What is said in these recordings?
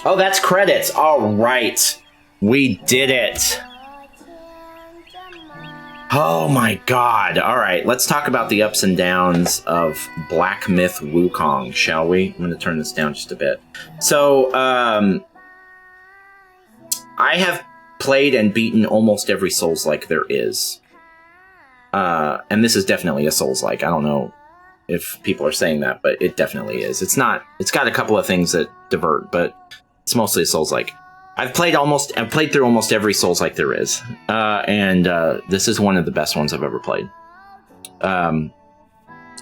Oh, that's credits. All right. We did it. Oh my god. All right, let's talk about the ups and downs of Black Myth Wukong, shall we? I'm going to turn this down just a bit. So, I have played and beaten almost every Souls-like there is. And this is definitely a Souls-like. I don't know if people are saying that, but it definitely is. It's got a couple of things that divert, but it's mostly a Souls-like. I've played through almost every Souls-like there is, and this is one of the best ones I've ever played. Let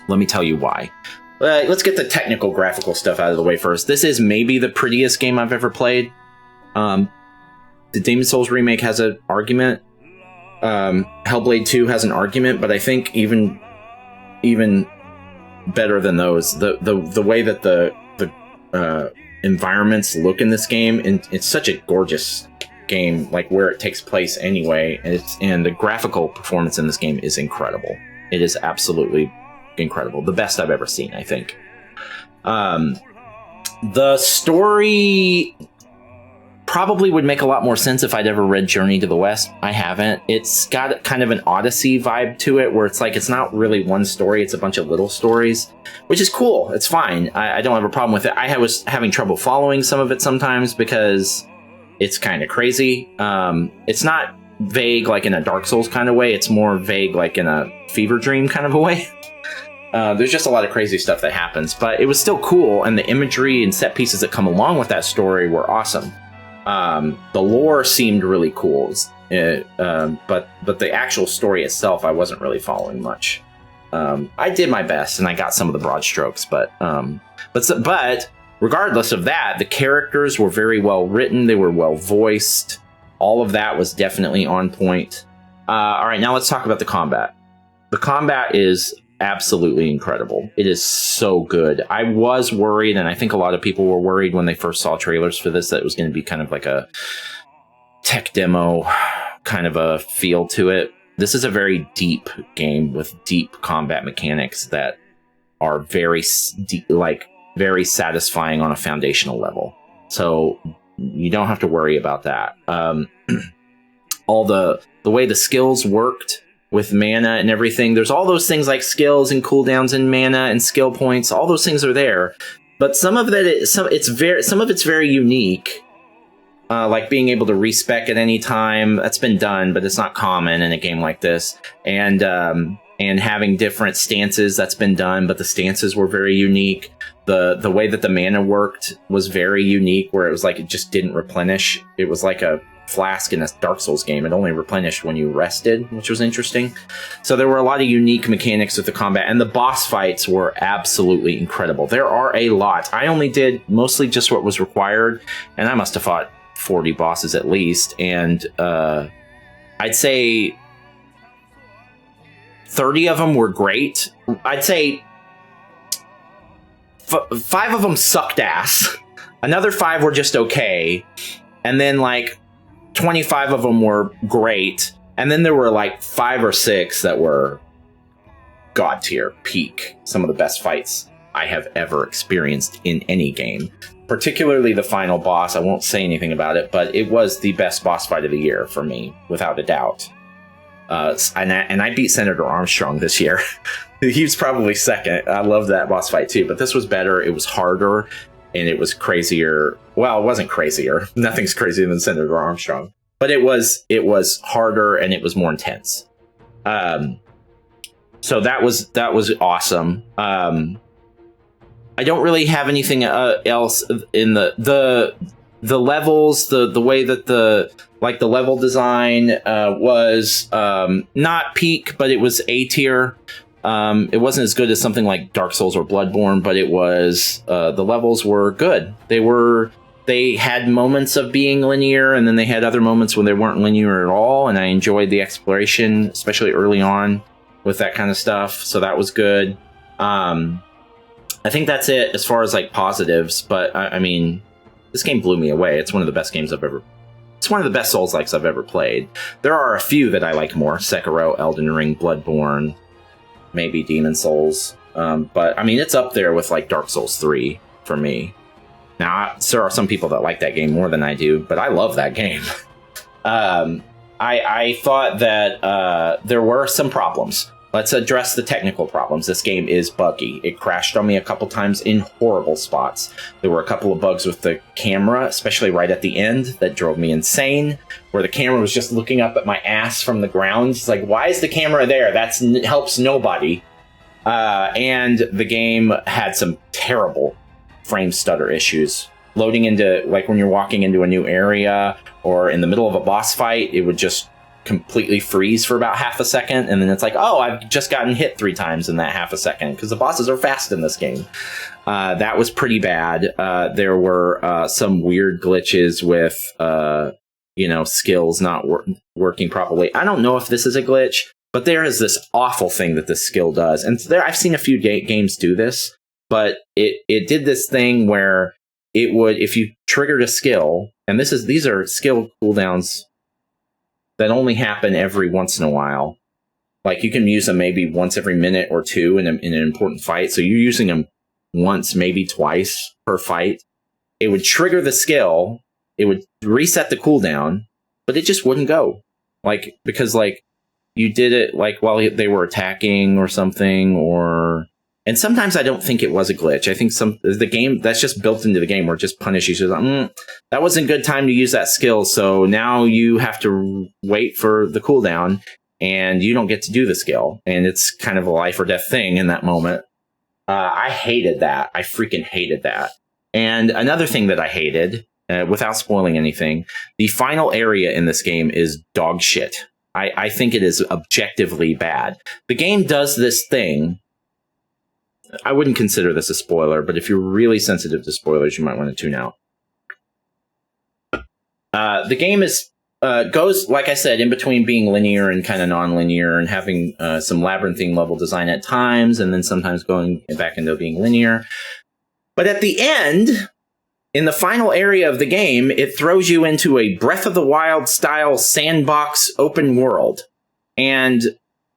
me tell you why. Let's get the technical, graphical stuff out of the way first. This is maybe the prettiest game I've ever played. The Demon's Souls remake has an argument. Hellblade 2 has an argument, but I think even better than those, the way that the environments look in this game, and it's such a gorgeous game, like where it takes place anyway, and the graphical performance in this game is incredible. It is absolutely incredible, the best I've ever seen, I think. The story probably would make a lot more sense if I'd ever read Journey to the West. I haven't. It's got kind of an Odyssey vibe to it, where it's like it's not really one story, it's a bunch of little stories, which is cool. It's fine. I don't have a problem with it. I was having trouble following some of it sometimes because it's kind of crazy. It's not vague like in a Dark Souls kind of way. It's more vague like in a Fever Dream kind of a way. There's just a lot of crazy stuff that happens, but it was still cool, and the imagery and set pieces that come along with that story were awesome. The lore seemed really cool, but the actual story itself, I wasn't really following much. I did my best, and I got some of the broad strokes, but regardless of that, the characters were very well written. They were well voiced. All of that was definitely on point. All right, now let's talk about the combat. The combat is absolutely incredible. It is so good. I was worried, and I think a lot of people were worried when they first saw trailers for this, that it was going to be kind of like a tech demo kind of a feel to it. This is a very deep game with deep combat mechanics that are very satisfying on a foundational level. So you don't have to worry about that. All the way the skills worked with mana and everything, there's all those things like skills and cooldowns and mana and skill points. All those things are there, but some of it's very unique. Like being able to respec at any time, that's been done, but it's not common in a game like this. And having different stances, that's been done, but the stances were very unique. The way that the mana worked was very unique, where it was like it just didn't replenish. It was like a flask in a Dark Souls game. It only replenished when you rested, which was interesting. So there were a lot of unique mechanics with the combat, and the boss fights were absolutely incredible. There are a lot. I only did mostly just what was required, and I must have fought 40 bosses at least, and I'd say 30 of them were great. I'd say 5 of them sucked ass. Another 5 were just okay, and then like 25 of them were great, and then there were like 5 or 6 that were god tier, peak, some of the best fights I have ever experienced in any game. Particularly the final boss. I won't say anything about it, but it was the best boss fight of the year for me, without a doubt. And I beat Senator Armstrong this year. He was probably second. I loved that boss fight too, but this was better. It was harder, and it was crazier. Well, it wasn't crazier. Nothing's crazier than Senator Armstrong, but it was harder, and it was more intense. So that was awesome. I don't really have anything else in the levels, the way that the level design was not peak, but it was A tier. It wasn't as good as something like Dark Souls or Bloodborne, but it was the levels were good. They had moments of being linear, and then they had other moments when they weren't linear at all, and I enjoyed the exploration, especially early on with that kind of stuff. So that was good. I think that's it as far as like positives, but I mean, this game blew me away. It's one of the best games it's one of the best Souls-likes I've ever played. There are a few that I like more: Sekiro, Elden Ring, Bloodborne, maybe Demon's Souls. But I mean, it's up there with like Dark Souls 3 for me. Now, there are some people that like that game more than I do, but I love that game. I thought that there were some problems. Let's address the technical problems. This game is buggy. It crashed on me a couple times in horrible spots. There were a couple of bugs with the camera, especially right at the end, that drove me insane, where the camera was just looking up at my ass from the ground. It's like, why is the camera there? That helps nobody. And the game had some terrible frame stutter issues. Loading into, like when you're walking into a new area or in the middle of a boss fight, it would just completely freeze for about half a second, and then it's like, oh, I've just gotten hit 3 times in that half a second, because the bosses are fast in this game. That was pretty bad. There were some weird glitches with, skills not working properly. I don't know if this is a glitch, but there is this awful thing that this skill does, and I've seen a few games do this, but it did this thing where it would, if you triggered a skill, and these are skill cooldowns that only happen every once in a while. Like, you can use them maybe once every minute or two in an important fight. So you're using them once, maybe twice per fight. It would trigger the skill. It would reset the cooldown, but it just wouldn't go. Like, because like you did it like while they were attacking or something, and sometimes I don't think it was a glitch. I think the game that's just built into the game where it just punishes you. That wasn't a good time to use that skill, so now you have to wait for the cooldown, and you don't get to do the skill. And it's kind of a life or death thing in that moment. I hated that. I freaking hated that. And another thing that I hated, without spoiling anything, the final area in this game is dog shit. I think it is objectively bad. The game does this thing. I wouldn't consider this a spoiler, but if you're really sensitive to spoilers, you might want to tune out. The game goes, like I said, in between being linear and kind of non-linear, and having some labyrinthine level design at times, and then sometimes going back into being linear. But at the end, in the final area of the game, it throws you into a Breath of the Wild style sandbox open world. And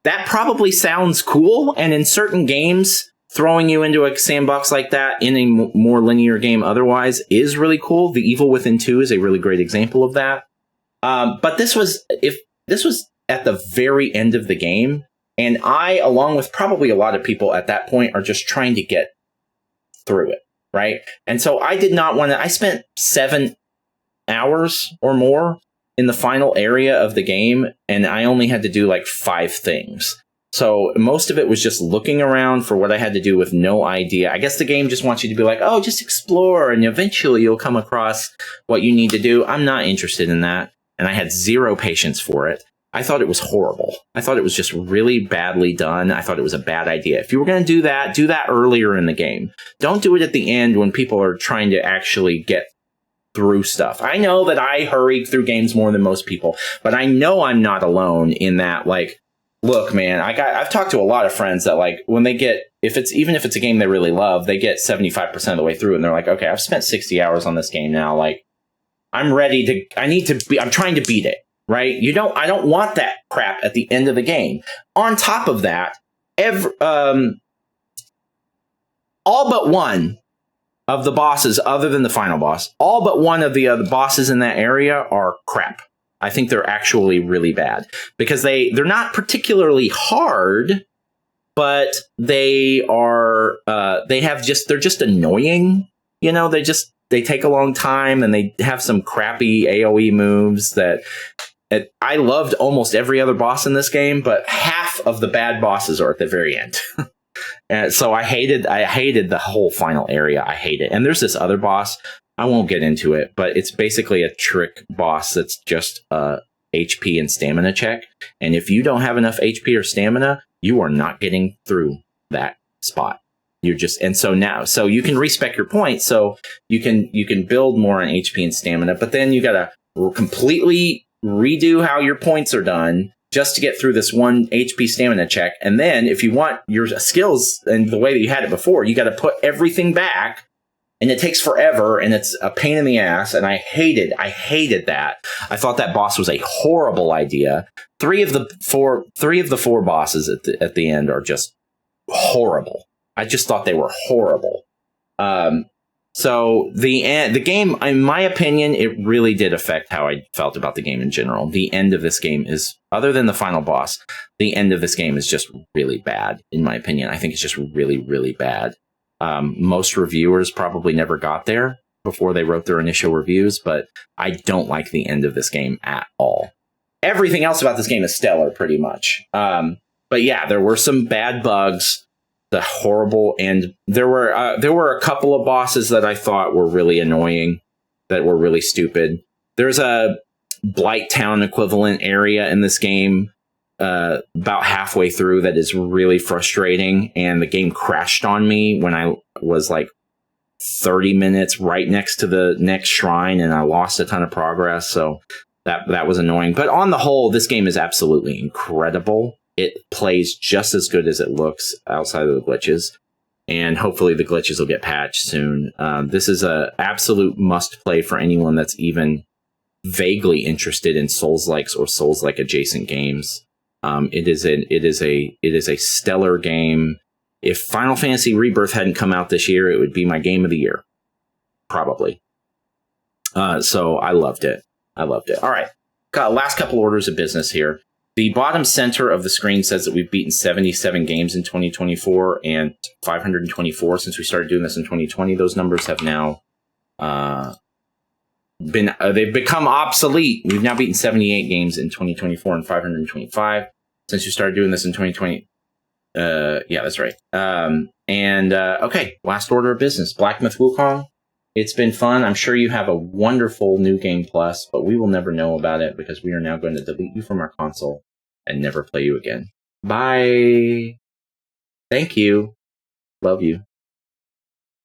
that probably sounds cool, and in certain games, throwing you into a sandbox like that in a more linear game otherwise is really cool. The Evil Within 2 is a really great example of that. But this was at the very end of the game, and I, along with probably a lot of people at that point, are just trying to get through it, right? And so I did not want to. I spent 7 hours or more in the final area of the game, and I only had to do like 5 things. So most of it was just looking around for what I had to do with no idea. I guess the game just wants you to be like, oh, just explore, and eventually you'll come across what you need to do. I'm not interested in that, and I had zero patience for it. I thought it was horrible. I thought it was just really badly done. I thought it was a bad idea. If you were going to do that earlier in the game. Don't do it at the end when people are trying to actually get through stuff. I know that I hurry through games more than most people, but I know I'm not alone in that. Like, look, man, I've talked to a lot of friends that, like, when they get, even if it's a game they really love, they get 75% of the way through, and they're like, okay, I've spent 60 hours on this game now. Like, I'm trying to beat it, right? I don't want that crap at the end of the game. On top of that, all but one of the bosses, other than the final boss, all but one of the other bosses in that area are crap. I think they're actually really bad because they're not particularly hard, but they're just annoying. You know, they take a long time, and they have some crappy AoE moves that I loved almost every other boss in this game, but half of the bad bosses are at the very end. And so I hated the whole final area. I hate it. And there's this other boss. I won't get into it, but it's basically a trick boss that's just HP and stamina check. And if you don't have enough HP or stamina, you are not getting through that spot. So you can respec your points, so you can build more on HP and stamina, but then you gotta completely redo how your points are done just to get through this one HP stamina check. And then if you want your skills and the way that you had it before, you gotta put everything back. And it takes forever, and it's a pain in the ass, and I hated that. I thought that boss was a horrible idea. Three of the four bosses at the end are just horrible. I just thought they were horrible. So the game, in my opinion, it really did affect how I felt about the game in general. The end of this game is, other than the final boss, the end of this game is just really bad, in my opinion. I think it's just really, really bad. Most reviewers probably never got there before they wrote their initial reviews, but I don't like the end of this game at all. Everything else about this game is stellar, pretty much. But yeah, there were some bad bugs. The horrible, and there were a couple of bosses that I thought were really annoying, that were really stupid. There's a Blight Town equivalent area in this game about halfway through that is really frustrating, and the game crashed on me when I was like 30 minutes right next to the next shrine, and I lost a ton of progress, so that was annoying. But on the whole, this game is absolutely incredible. It plays just as good as it looks outside of the glitches, and hopefully the glitches will get patched soon. This is a absolute must-play for anyone that's even vaguely interested in Souls-likes or Souls-like adjacent games. It is a stellar game. If Final Fantasy Rebirth hadn't come out this year, it would be my game of the year, probably. So I loved it. All right, got last couple orders of business here. The bottom center of the screen says that we've beaten 77 games in 2024 and 524 since we started doing this in 2020. Those numbers have now they've become obsolete. We've now beaten 78 games in 2024 and 525 since we started doing this in 2020. Yeah, that's right. Okay, last order of business. Black Myth Wukong. It's been fun. I'm sure you have a wonderful new game plus, but we will never know about it because we are now going to delete you from our console and never play you again. Bye. Thank you. Love you.